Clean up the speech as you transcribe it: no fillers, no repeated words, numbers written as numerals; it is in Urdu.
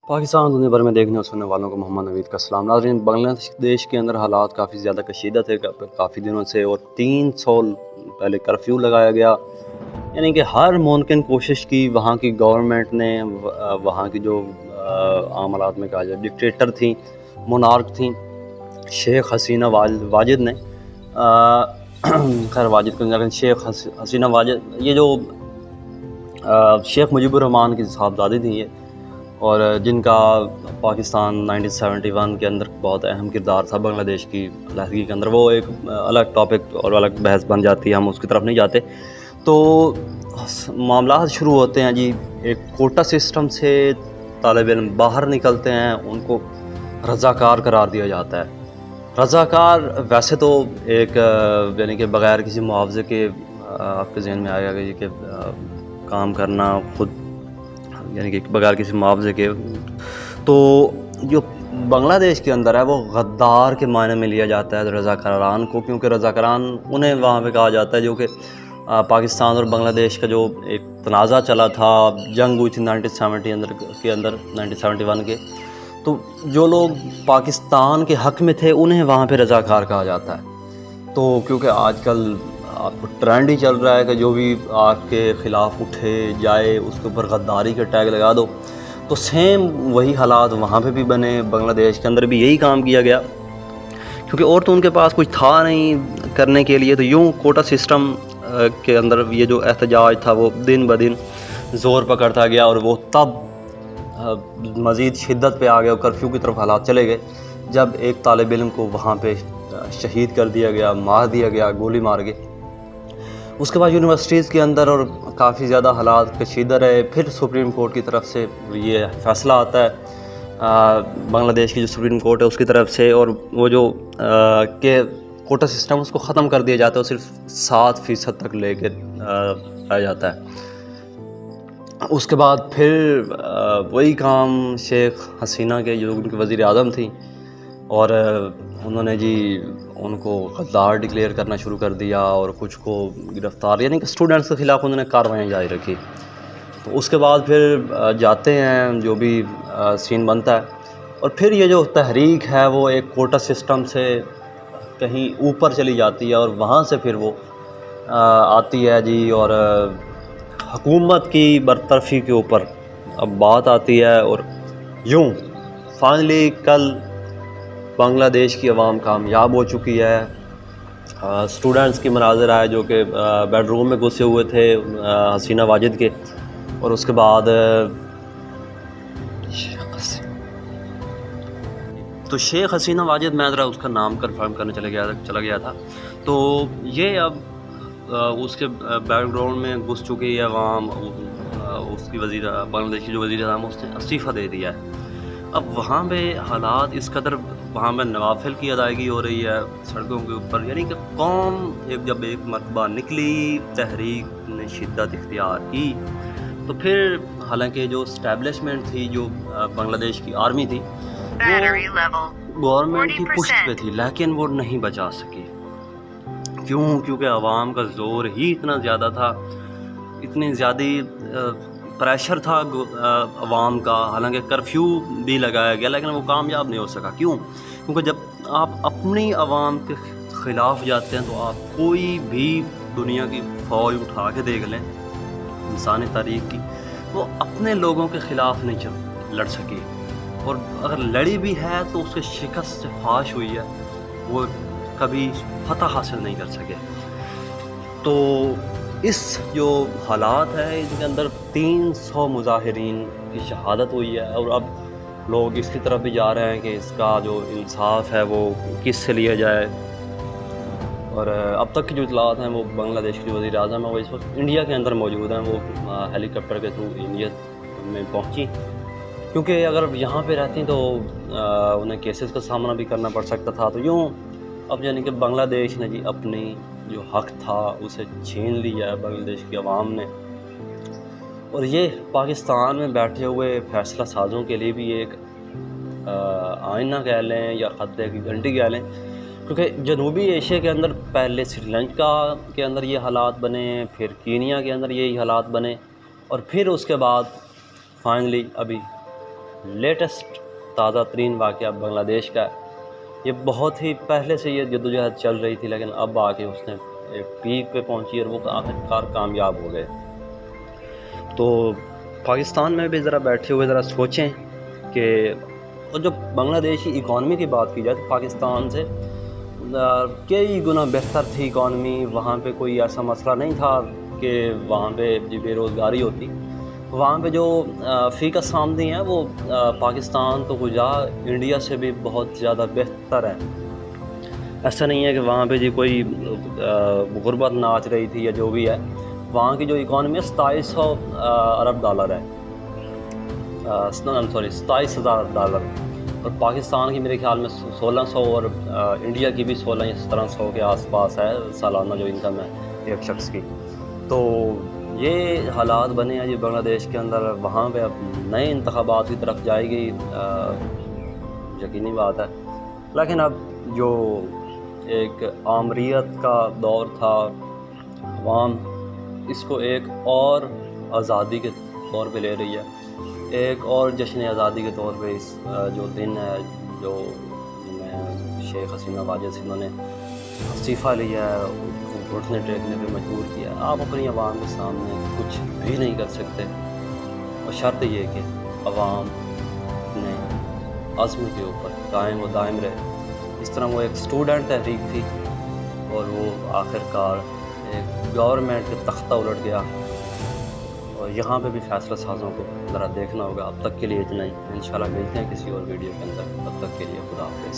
پاکستان دنیا بھر میں دیکھنے اور سننے والوں کو محمد نوید کا سلام۔ ناظرین، بنگلہ دیش کے اندر حالات کافی زیادہ کشیدہ تھے کافی دنوں سے، اور 300 پہلے کرفیو لگایا گیا، یعنی کہ ہر ممکن کوشش کی وہاں کی گورنمنٹ نے، وہاں کی جو عام حالات میں کہا جائے ڈکٹیٹر تھیں، مونارک تھیں، شیخ حسینہ واجد نے، خیر واجد کو نہیں لیکن شیخ حسینہ واجد، یہ جو شیخ مجیب الرحمان کی صاحبزادی تھیں یہ، اور جن کا پاکستان 1971 کے اندر بہت اہم کردار تھا بنگلہ دیش کی علیحدگی کے اندر، وہ ایک الگ ٹاپک اور الگ بحث بن جاتی ہے، ہم اس کی طرف نہیں جاتے۔ تو معاملات شروع ہوتے ہیں جی، ایک کوٹا سسٹم سے طالب علم باہر نکلتے ہیں، ان کو رضاکار قرار دیا جاتا ہے۔ رضاکار ویسے تو ایک یعنی کہ بغیر کسی معاوضے کے، آپ کے ذہن میں آئے گا کہ کام کرنا خود، یعنی کہ بغیر کسی معاوضے کے، تو جو بنگلہ دیش کے اندر ہے وہ غدار کے معنی میں لیا جاتا ہے رضاکاران کو، کیونکہ رضاکاران انہیں وہاں پہ کہا جاتا ہے جو کہ پاکستان اور بنگلہ دیش کا جو ایک تنازع چلا تھا، جنگ ہوئی تھی 1971 کے، تو جو لوگ پاکستان کے حق میں تھے انہیں وہاں پہ رضاکار کہا جاتا ہے۔ تو کیونکہ آج کل آپ کو ٹرینڈ ہی چل رہا ہے کہ جو بھی آپ کے خلاف اٹھے جائے اس کے اوپر غداری کے ٹیگ لگا دو، تو سیم وہی حالات وہاں پہ بھی بنے، بنگلہ دیش کے اندر بھی یہی کام کیا گیا، کیونکہ اور تو ان کے پاس کچھ تھا نہیں کرنے کے لیے۔ تو یوں کوٹا سسٹم کے اندر یہ جو احتجاج تھا وہ دن بدن زور پکڑتا گیا، اور وہ تب مزید شدت پہ آ گیا، کرفیو کی طرف حالات چلے گئے جب ایک طالب علم کو وہاں پہ شہید کر دیا گیا، مار دیا گیا گولی مار کے۔ اس کے بعد یونیورسٹیز کے اندر اور کافی زیادہ حالات کشیدہ رہے، پھر سپریم کورٹ کی طرف سے یہ فیصلہ آتا ہے، بنگلہ دیش کی جو سپریم کورٹ ہے اس کی طرف سے، اور وہ جو کہ کوٹا سسٹم اس کو ختم کر دیا جاتا ہے، اور صرف 7% تک لے کے آیا جاتا ہے۔ اس کے بعد پھر وہی کام شیخ حسینہ کے، جو ان کے وزیر اعظم تھیں، اور انہوں نے جی ان کو غدار ڈکلیئر کرنا شروع کر دیا، اور کچھ کو گرفتار، یعنی کہ اسٹوڈنٹس کے خلاف انہوں نے کاروائیاں جاری رکھی۔ تو اس کے بعد پھر جاتے ہیں، جو بھی سین بنتا ہے، اور پھر یہ جو تحریک ہے وہ ایک کوٹا سسٹم سے کہیں اوپر چلی جاتی ہے، اور وہاں سے پھر وہ آتی ہے جی، اور حکومت کی برطرفی کے اوپر اب بات آتی ہے، اور یوں فائنلی کل بنگلہ دیش کی عوام کامیاب ہو چکی ہے۔ اسٹوڈنٹس کی مناظر آئے جو کہ بیڈ روم میں گھسے ہوئے تھے حسینہ واجد کے، اور اس کے بعد تو شیخ حسینہ واجد، میں ذرا اس کا نام کنفرم کرنے چلا گیا تھا، تو یہ اب اس کے بیک گراؤنڈ میں گھس چکی ہے عوام، اس کی بنگلہ دیش کی جو وزیر اعظم اس نے استعفیٰ دے دیا ہے۔ اب وہاں پہ حالات اس قدر، وہاں پہ نوافل کی ادائیگی ہو رہی ہے سڑکوں کے اوپر، یعنی کہ قوم جب ایک مرتبہ نکلی، تحریک نے شدت اختیار کی، تو پھر حالانکہ جو اسٹیبلشمنٹ تھی، جو بنگلہ دیش کی آرمی تھی، وہ گورنمنٹ کی پشت پہ تھی، لیکن وہ نہیں بچا سکی۔ کیوں؟ کیونکہ عوام کا زور ہی اتنا زیادہ تھا، اتنی زیادہ پریشر تھا عوام کا، حالانکہ کرفیو بھی لگایا گیا لیکن وہ کامیاب نہیں ہو سکا۔ کیوں؟ کیونکہ جب آپ اپنی عوام کے خلاف جاتے ہیں تو آپ کوئی بھی دنیا کی فوج اٹھا کے دیکھ لیں انسانی تاریخ کی، وہ اپنے لوگوں کے خلاف نہیں لڑ سکی، اور اگر لڑی بھی ہے تو اس کے شکست سے فاش ہوئی ہے، وہ کبھی فتح حاصل نہیں کر سکے۔ تو اس جو حالات ہے ان کے اندر 300 مظاہرین کی شہادت ہوئی ہے، اور اب لوگ اس کی طرف بھی جا رہے ہیں کہ اس کا جو انصاف ہے وہ کس سے لیا جائے، اور اب تک کی جو اطلاعات ہیں وہ بنگلہ دیش کی جو وزیر اعظم ہے وہ اس وقت انڈیا کے اندر موجود ہیں، وہ ہیلی کاپٹر کے تھرو انڈیا میں پہنچی، کیونکہ اگر یہاں پہ رہتی تو انہیں کیسز کا سامنا بھی کرنا پڑ سکتا تھا۔ تو یوں اب یعنی کہ بنگلہ دیش نے جی اپنی جو حق تھا اسے چھین لیا ہے بنگلہ دیش کی عوام نے، اور یہ پاکستان میں بیٹھے ہوئے فیصلہ سازوں کے لیے بھی ایک آئینہ کہہ لیں یا خطرے کی گھنٹی کہہ لیں، کیونکہ جنوبی ایشیا کے اندر پہلے سری لنکا کے اندر یہ حالات بنے، پھر کینیا کے اندر یہی حالات بنے، اور پھر اس کے بعد فائنلی ابھی لیٹسٹ تازہ ترین واقعہ بنگلہ دیش کا ہے. یہ بہت ہی پہلے سے یہ جدوجہد چل رہی تھی، لیکن اب آ کے اس نے ایک پیک پہ پہنچی اور وہ آخرکار کامیاب ہو گئے. تو پاکستان میں بھی ذرا بیٹھے ہوئے ذرا سوچیں کہ اور جو بنگلہ دیش کی اکانومی کی بات کی جائے تو پاکستان سے کئی گنا بہتر تھی اکانومی. وہاں پہ کوئی ایسا مسئلہ نہیں تھا کہ وہاں پہ بے روزگاری ہوتی. وہاں پہ جو فی کا آمدنی ہے وہ پاکستان تو کجا انڈیا سے بھی بہت زیادہ بہتر ہے. ایسا نہیں ہے کہ وہاں پہ جی کوئی غربت ناچ رہی تھی یا جو بھی ہے. وہاں کی جو اکانومی ہے 2700 ارب ڈالر ہے، 27,000 ڈالر، اور پاکستان کی میرے خیال میں 1600 اور انڈیا کی بھی 16 یا 1700 کے آس پاس ہے سالانہ جو انکم ہے ایک شخص کی. تو یہ حالات بنے ہیں جی بنگلہ دیش کے اندر. وہاں پہ اب نئے انتخابات کی طرف جائے گی، یقینی بات ہے. لیکن اب جو ایک آمریت کا دور تھا، عوام اس کو ایک اور آزادی کے طور پہ لے رہی ہے، ایک اور جشن آزادی کے طور پہ. اس جو دن ہے جو میں شیخ حسینہ واجد سے انہوں نے استعفیٰ لیا ہے، گھٹنے ٹیکنے پہ مجبور کیا. آپ اپنی عوام کے سامنے کچھ بھی نہیں کر سکتے، اور شرط یہ کہ عوام اپنے عزم کے اوپر قائم و دائم رہے. اس طرح وہ ایک اسٹوڈنٹ تحریک تھی اور وہ آخرکار ایک گورنمنٹ کے تختہ الٹ گیا. اور یہاں پہ بھی فیصلہ سازوں کو ذرا دیکھنا ہوگا. اب تک کے لیے اتنا ہی. انشاءاللہ ملتے ہیں کسی اور ویڈیو کے اندر. تب تک کے لیے خدا حافظ.